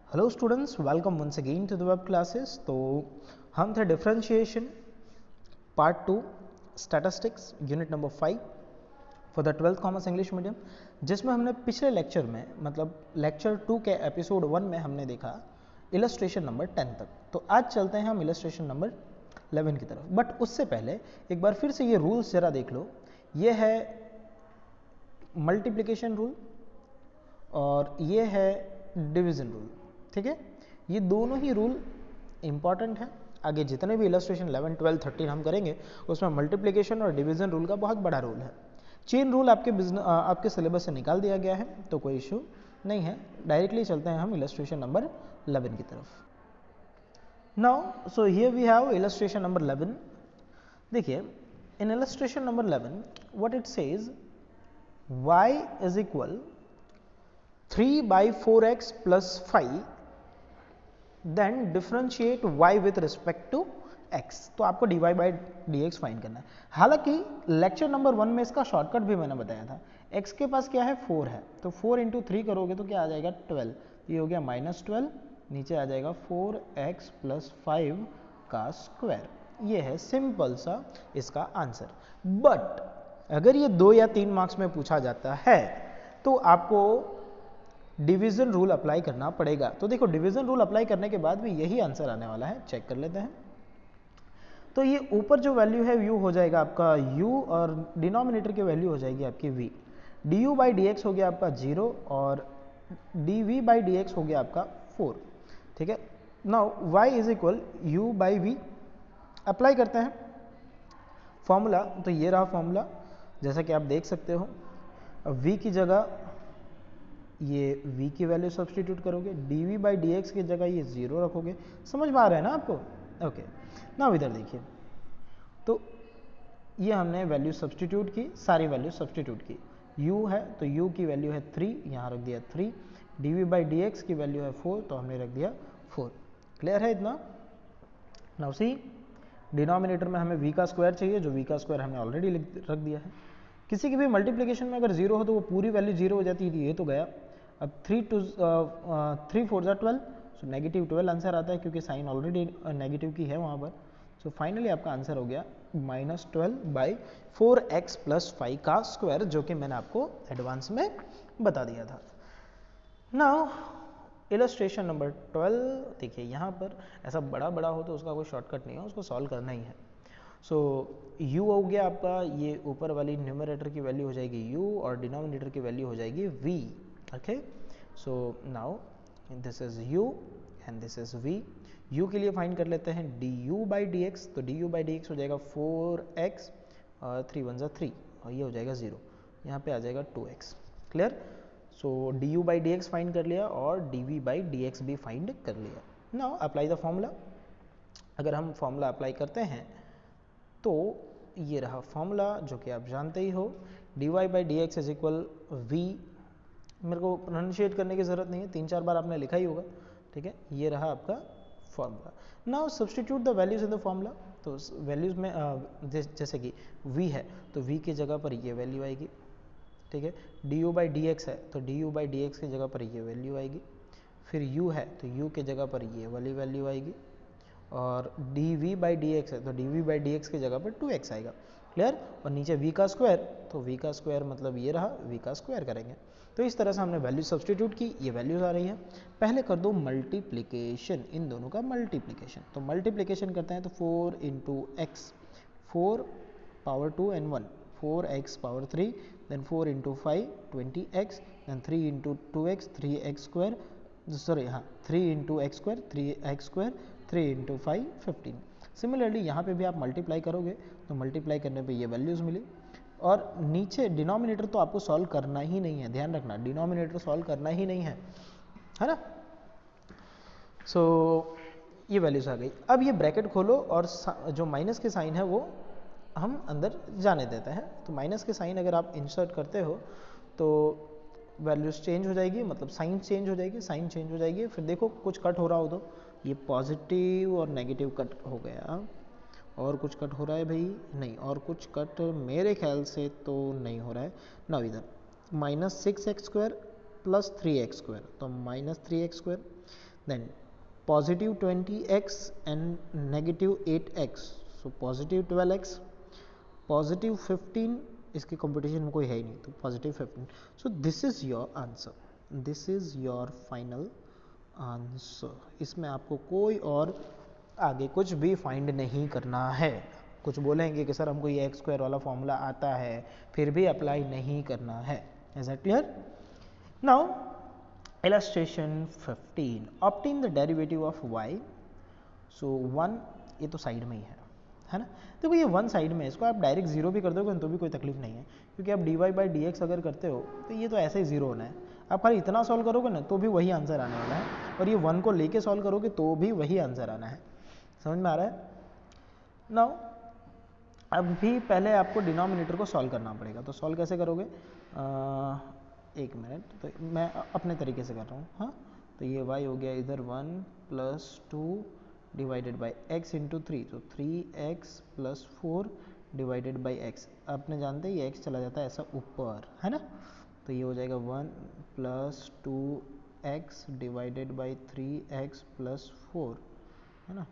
Hello students, welcome once again to the web classes. तो हम थे differentiation part 2 statistics unit number 5 for the 12th commerce English medium, जिसमें हमने पिछले lecture में मतलब लेक्चर 2 के एपिसोड 1 में हमने देखा इलस्ट्रेशन नंबर 10 तक। तो आज चलते हैं हम इलस्ट्रेशन नंबर 11 की तरफ। बट उससे पहले एक बार फिर से ये रूल्स जरा देख लो। ये है मल्टीप्लिकेशन रूल और ये है डिवीजन रूल। ठीक है, ये दोनों ही रूल इंपॉर्टेंट हैं। आगे जितने भी इलस्ट्रेशन 11, 12, 13 हम करेंगे उसमें मल्टीप्लिकेशन और डिवीजन रूल का बहुत बड़ा रोल है। चेन रूल आपके सिलेबस से निकाल दिया गया है, तो कोई इशू नहीं है। डायरेक्टली चलते हैं हम इलस्ट्रेशन नंबर 11 की तरफ। Now so here we have illustration number 11। देखिए, in illustration number 11 what it says, y is equal 3/4x plus 5, then differentiate y with respect to x। तो आपको dy बाई dx फाइंड करना है। हालांकि lecture number 1 में इसका shortcut भी मैंने बताया था। x के पास क्या है, 4 है, तो 4 इंटू 3 करोगे तो क्या आ जाएगा, 12। ये हो गया -12, नीचे आ जाएगा 4x प्लस 5 का स्क्वायर। ये है सिंपल सा इसका आंसर। बट अगर ये 2 या 3 मार्क्स में पूछा जाता है तो आपको डिवीजन रूल अप्लाई करना पड़ेगा। तो देखो, डिवीजन रूल अप्लाई करने के बाद भी यही आंसर आने वाला है। चेक कर लेते हैं। तो ये ऊपर जो वैल्यू है u हो जाएगा आपका u और डिनोमिनेटर की वैल्यू हो जाएगी आपकी v। du बाई dx हो गया आपका 0 और dv बाई dx हो गया आपका 4। ठीक है, now y is equal u by v। Apply करते हैं फॉर्मूला। तो ये रहा फॉर्मूला, जैसा कि आप देख सकते हो। v की जगह ये v की वैल्यू सब्सटीट्यूट करोगे, dv बाई dx की जगह ये 0 रखोगे। समझ में आ रहा है ना आपको? ओके, ना इधर देखिए, तो ये हमने वैल्यू सब्सटीट्यूट की, सारी वैल्यू सब्सटीट्यूट की। u है तो u की वैल्यू है 3, यहाँ रख दिया 3। dv बाई dx की वैल्यू है 4, तो हमने रख दिया 4। क्लियर है इतना? नाउ सी, डिनोमिनेटर में हमें v का स्क्वायर चाहिए, जो v का स्क्वायर हमने ऑलरेडी रख दिया है। किसी की भी मल्टीप्लिकेशन में अगर 0 हो तो वो पूरी वैल्यू 0 हो जाती है, ये तो गया। अब 3 4 12, सो नेगेटिव 12 आंसर आता है, क्योंकि साइन ऑलरेडी नेगेटिव की है वहाँ पर। सो फाइनली आपका आंसर हो गया -12/4x प्लस 5 का स्क्वायर, जो कि मैंने आपको एडवांस में बता दिया था। नाउ इलस्ट्रेशन नंबर 12 देखिए, यहाँ पर ऐसा बड़ा बड़ा हो तो उसका कोई शॉर्टकट नहीं है, उसको सॉल्व करना ही है। सो u हो गया आपका, ये ऊपर वाली न्यूमरेटर की वैल्यू हो जाएगी u और डिनोमिनेटर की वैल्यू हो जाएगी v। Okay, so now this is u and this is v। u के लिए फाइंड कर लेते हैं du बाई dx। तो du बाई dx हो जाएगा 4x और 3 1 जा 3, और ये हो जाएगा 0, यहाँ पे आ जाएगा 2x। Clear? So du by dx find कर लिया और dv बाई dx भी फाइंड कर लिया। Now apply the formula. अगर हम फॉर्मूला अप्लाई करते हैं तो ये रहा फॉर्मूला, जो कि आप जानते ही हो। dy by dx is equal v। मेरे को प्रोनाउंशिएट करने की ज़रूरत नहीं है, 3-4 बार आपने लिखा ही होगा। ठीक है, ये रहा आपका formula. Now substitute the values in the formula. तो वैल्यूज में जैसे कि v है तो v की जगह पर ये वैल्यू आएगी। ठीक है, du बाई dx है तो du बाई dx की जगह पर ये वैल्यू आएगी। फिर u है तो u की जगह पर ये वाली वैल्यू आएगी, और dv बाई dx है तो dv बाई dx की जगह पर 2x आएगा। क्लियर? और नीचे v का स्क्वायर, तो v का स्क्वायर मतलब ये रहा, v का स्क्वायर करेंगे। तो इस तरह से हमने वैल्यू सब्सटीट्यूट की, ये वैल्यूज आ रही है। पहले कर दो मल्टीप्लिकेशन, इन दोनों का मल्टीप्लिकेशन। तो मल्टीप्लिकेशन करते हैं तो 4 into x, 4 power 2 and 1, 4x power 3, then 4 into 5 20x, then 3 into 2x 3x square, sorry हाँ 3 into x square 3x square, 3 into 5 15। Similarly यहाँ पे भी आप मल्टीप्लाई करोगे तो मल्टीप्लाई करने पे ये वैल्यूज़ मिली। और नीचे डिनोमिनेटर तो आपको सॉल्व करना ही नहीं है, ध्यान रखना, डिनोमिनेटर सॉल्व करना ही नहीं है ना। सो ये वैल्यूज़ आ गई। अब ये ब्रैकेट खोलो और जो माइनस के साइन है वो हम अंदर जाने देते हैं। तो माइनस के साइन अगर आप इंसर्ट करते हो तो वैल्यूज चेंज हो जाएगी, मतलब साइन चेंज हो जाएगी, साइन चेंज हो जाएगी। फिर देखो कुछ कट हो रहा हो तो ये पॉजिटिव और नेगेटिव कट हो गया, और कुछ कट हो रहा है भाई? नहीं, और कुछ कट मेरे ख्याल से तो नहीं हो रहा है ना। इधर -6x square plus 3x square, तो -3x square, then positive 20x and negative 8x, so positive 12x, positive 15, इसके कंपटीशन में कोई है ही नहीं तो positive 15. So this is your answer, this is your final answer. इसमें आपको कोई और आगे कुछ भी फाइंड नहीं करना है. कुछ बोलेंगे कि सर हमको ये एक्स स्क्वायर वाला फॉर्मूला आता है, फिर भी अप्लाई नहीं करना है. Is that clear? Now illustration 15, obtain the derivative of y. so 1 ये तो साइड में ही है ना. देखो ये 1 साइड में है, इसको आप डायरेक्ट जीरो भी कर दोगे तो भी कोई तकलीफ नहीं है, क्योंकि आप dy बाई डी एक्स अगर करते हो तो ये तो ऐसे ही जीरो होना है. आप खाली इतना सॉल्व करोगे ना तो भी वही आंसर आने वाला है, और ये 1 को लेके सॉल्व करोगे तो भी वही आंसर आना है. समझ में आ रहा है? नाउ अभी पहले आपको डिनोमिनेटर को सॉल्व करना पड़ेगा. तो सॉल्व कैसे करोगे? एक मिनट, तो मैं अपने तरीके से कर रहा हूँ. हाँ, तो ये y हो गया इधर 1 plus 2 divided by x into 3, तो 3x plus 4 divided by x. आपने जानते हैं ये x चला जाता है ऐसा ऊपर, है ना. तो ये हो जाएगा 1 plus 2x divided by 3x plus 4, है ना,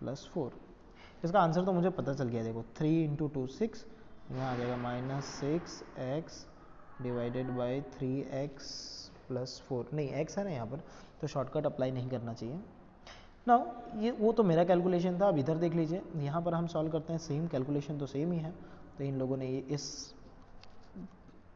प्लस 4. इसका आंसर तो मुझे पता चल गया. देखो 3 इंटू 2 6, यहाँ आ जाएगा minus 6x divided by 3x plus 4. नहीं x है ना यहाँ पर, तो शॉर्टकट अप्लाई नहीं करना चाहिए. नाउ ये वो तो मेरा कैलकुलेशन था. अब इधर देख लीजिए, यहाँ पर हम सॉल्व करते हैं, सेम कैलकुलेशन तो सेम ही है. तो इन लोगों ने ये इस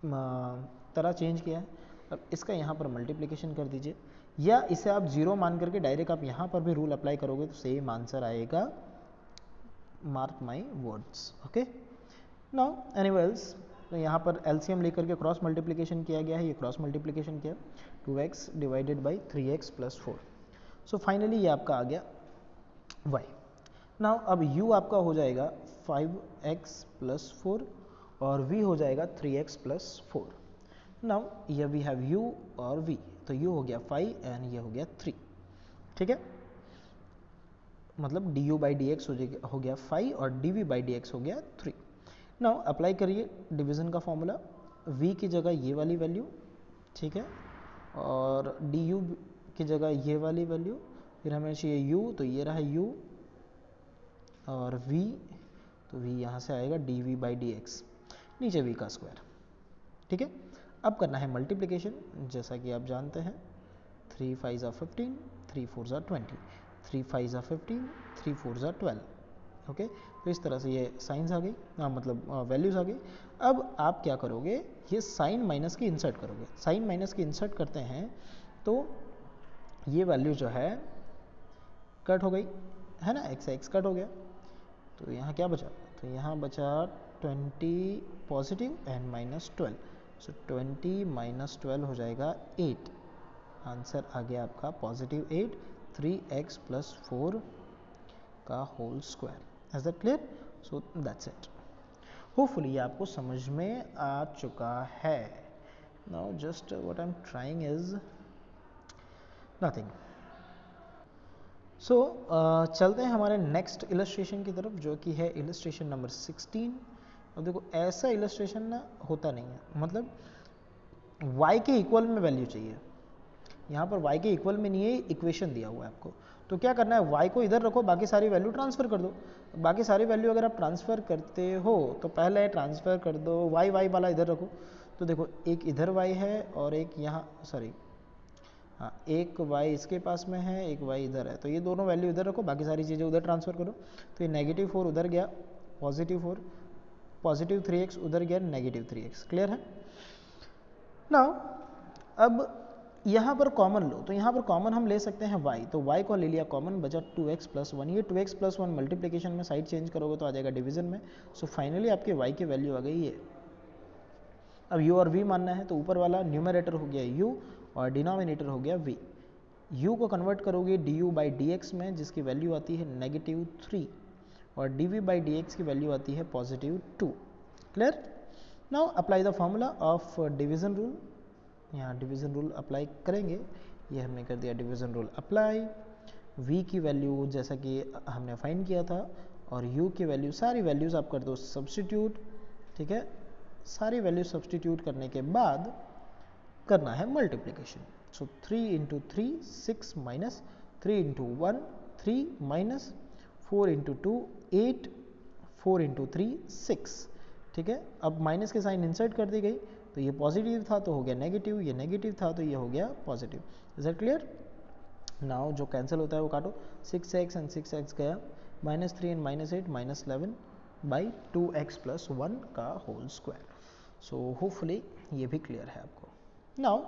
तरह चेंज किया है. अब इसका यहाँ पर मल्टीप्लिकेशन कर दीजिए, या इसे आप जीरो मान करके डायरेक्ट आप यहाँ पर भी रूल अप्लाई करोगे तो सेम आंसर आएगा. Mark my words. Okay. Now anyways, तो यहाँ पर एलसीएम लेकर के क्रॉस मल्टीप्लिकेशन किया गया है. ये क्रॉस मल्टीप्लिकेशन किया 2x divided by 3x plus 4. So finally ये आपका आ गया y. नाउ अब u आपका हो जाएगा 5x प्लस 4 और v हो जाएगा 3x प्लस 4. नाउ ये वी हैव u और v, तो u हो गया 5 एंड ये हो गया 3. ठीक है, मतलब du बाई डी एक्स हो गया 5 और dv बाई डी एक्स हो गया 3. नाउ अप्लाई करिए डिवीज़न का फॉर्मूला. v की जगह ये वाली वैल्यू, ठीक है, और du की जगह ये वाली वैल्यू, फिर हमें चाहिए u, तो ये रहा u, और v, तो v यहाँ से आएगा dv बाई डी एक्स, नीचे v का स्क्वायर. ठीक है, अब करना है मल्टीप्लिकेशन. जैसा कि आप जानते हैं 3 5 15, 3 4 20, 3 5 15, 3 4 12. ओके, तो इस तरह से ये साइंस आ गई, मतलब वैल्यूज़ आ गई. अब आप क्या करोगे, ये साइन माइनस की इंसर्ट करोगे. साइन माइनस की इंसर्ट करते हैं तो ये वैल्यू जो है कट हो गई, है ना, x x कट हो गया. तो यहाँ क्या बचा? तो यहाँ बचा 20 positive and minus 12. So 20 minus 12 हो जाएगा 8. आंसर आ गया आपका पॉजिटिव 8, 3x प्लस 4 का whole square. Is that clear? So that's it. Hopefully ये आपको समझ में आ चुका है. Now just what I am trying is nothing. So चलते हैं हमारे नेक्स्ट इलस्ट्रेशन की तरफ, जो कि है इलस्ट्रेशन नंबर 16. और देखो ऐसा इलस्ट्रेशन ना होता नहीं है, मतलब y के इक्वल में वैल्यू चाहिए. यहाँ पर y के इक्वल में नहीं है, इक्वेशन दिया हुआ है आपको. तो क्या करना है, y को इधर रखो, बाकी सारी वैल्यू ट्रांसफ़र कर दो. बाकी सारी वैल्यू अगर आप ट्रांसफ़र करते हो तो पहले ट्रांसफ़र कर दो y वाला इधर रखो. तो देखो एक इधर y है और एक यहाँ, सॉरी हाँ, एक y इसके पास में है, एक y इधर है. तो ये दोनों वैल्यू इधर रखो, बाकी सारी चीज़ें उधर ट्रांसफ़र करो. तो ये नेगेटिव 4 उधर गया, पॉजिटिव 4, पॉजिटिव 3x उधर गया, नेगेटिव 3x. क्लियर है? नाउ अब यहाँ पर कॉमन लो, तो यहाँ पर कॉमन हम ले सकते हैं y. तो y को ले लिया कॉमन, बचा 2x प्लस 1. ये 2x प्लस 1 मल्टीप्लिकेशन में साइड चेंज करोगे तो आ जाएगा डिवीजन में. सो फाइनली आपके y की वैल्यू आ गई ये. अब u और v मानना है, तो ऊपर वाला न्यूमरेटर हो गया u और डिनोमिनेटर हो गया v. u को कन्वर्ट करोगे du बाई डी एक्स में, जिसकी वैल्यू आती है नेगेटिव 3, और dv बाई डी एक्स की वैल्यू आती है positive 2. Clear? Now apply the formula of division rule. यहाँ डिवीज़न रूल अप्लाई करेंगे, ये हमने कर दिया डिवीज़न रूल अप्लाई. v की वैल्यू जैसा कि हमने फाइंड किया था, और u की वैल्यू, सारी वैल्यूज़ आप कर दो सब्स्टिट्यूट. ठीक है, सारी वैल्यू सब्स्टिट्यूट करने के बाद करना है मल्टीप्लिकेशन. सो 3 into 3 6 minus 3 into 1 3 minus 4 into 2 8 4 into 3 6। ठीक है, अब माइनस के साइन इंसर्ट कर दी गई, तो ये पॉजिटिव था तो हो गया नेगेटिव, ये नेगेटिव था तो ये हो गया positive. Is that clear? Now जो कैंसिल होता है वो काटो, 6x एंड 6x गया, -3 एंड -8 -11 बाई 2x प्लस 1 का होल स्क्वायर। सो होपफुली ये भी क्लियर है आपको। नाउ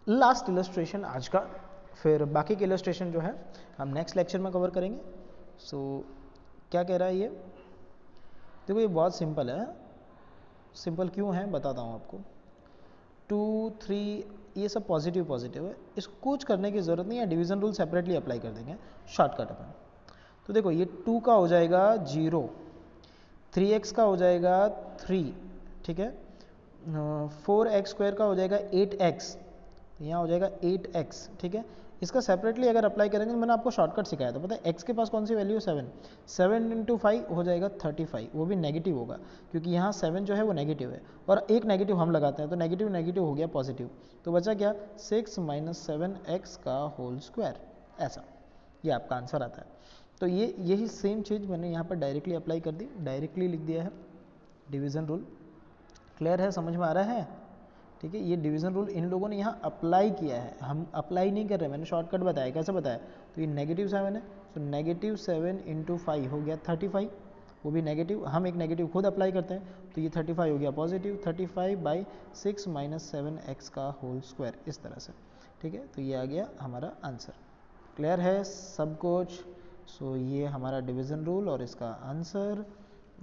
लास्ट इलस्ट्रेशन आज का, फिर बाकी के इलस्ट्रेशन जो है हम नेक्स्ट लेक्चर में कवर करेंगे। सो क्या कह रहा है ये, देखो ये बहुत सिंपल है। सिंपल क्यों है बताता हूँ आपको। 2 3 ये सब पॉजिटिव पॉजिटिव है, इसको कुछ करने की ज़रूरत नहीं है, डिवीज़न रूल सेपरेटली अप्लाई कर देंगे शॉर्टकट में। तो देखो ये 2 का हो जाएगा 0, 3x का हो जाएगा 3, ठीक है, 4x स्क्वायर का हो जाएगा 8x, यहाँ हो जाएगा 8x, ठीक है। इसका सेपरेटली अगर अप्लाई करेंगे तो मैंने आपको शॉर्टकट सिखाया था, पता है x के पास कौन सी वैल्यू 7 इंटू 5 हो जाएगा 35, वो भी नेगेटिव होगा क्योंकि यहाँ 7 जो है वो नेगेटिव है और एक नेगेटिव हम लगाते हैं तो नेगेटिव नेगेटिव हो गया पॉजिटिव, तो बचा क्या 6 माइनस 7x का होल स्क्वायर, ऐसा ये आपका आंसर आता है। तो ये यही सेम चीज़ मैंने यहाँ पर डायरेक्टली अप्लाई कर दी, डायरेक्टली लिख दिया है डिवीज़न रूल। क्लियर है, समझ में आ रहा है? ठीक है, ये डिवीज़न रूल इन लोगों ने यहाँ अप्लाई किया है, हम अप्लाई नहीं कर रहे, मैंने शॉर्टकट बताया। कैसे बताया, तो ये -7 है, तो -7 इंटू 5 हो गया 35, वो भी नेगेटिव, हम एक नेगेटिव खुद अप्लाई करते हैं, तो ये 35 हो गया पॉजिटिव, 35 बाई 6 माइनस 7x का होल स्क्वायर, इस तरह से। ठीक है, तो ये आ गया हमारा आंसर। क्लियर है सब कुछ? सो ये हमारा डिवीज़न रूल और इसका आंसर,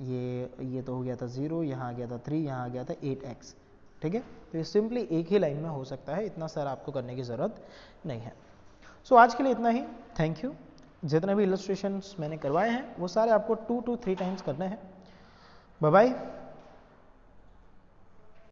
ये तो हो गया था 0, यहाँ आ गया था 3, यहाँ आ गया था 8x। ठीक है, तो ये सिंपली एक ही लाइन में हो सकता है, इतना सारा आपको करने की ज़रूरत नहीं है। सो आज के लिए इतना ही, थैंक यू। जितने भी इलस्ट्रेशंस मैंने करवाए हैं वो सारे आपको 2 to 3 टाइम्स करने हैं। Bye bye.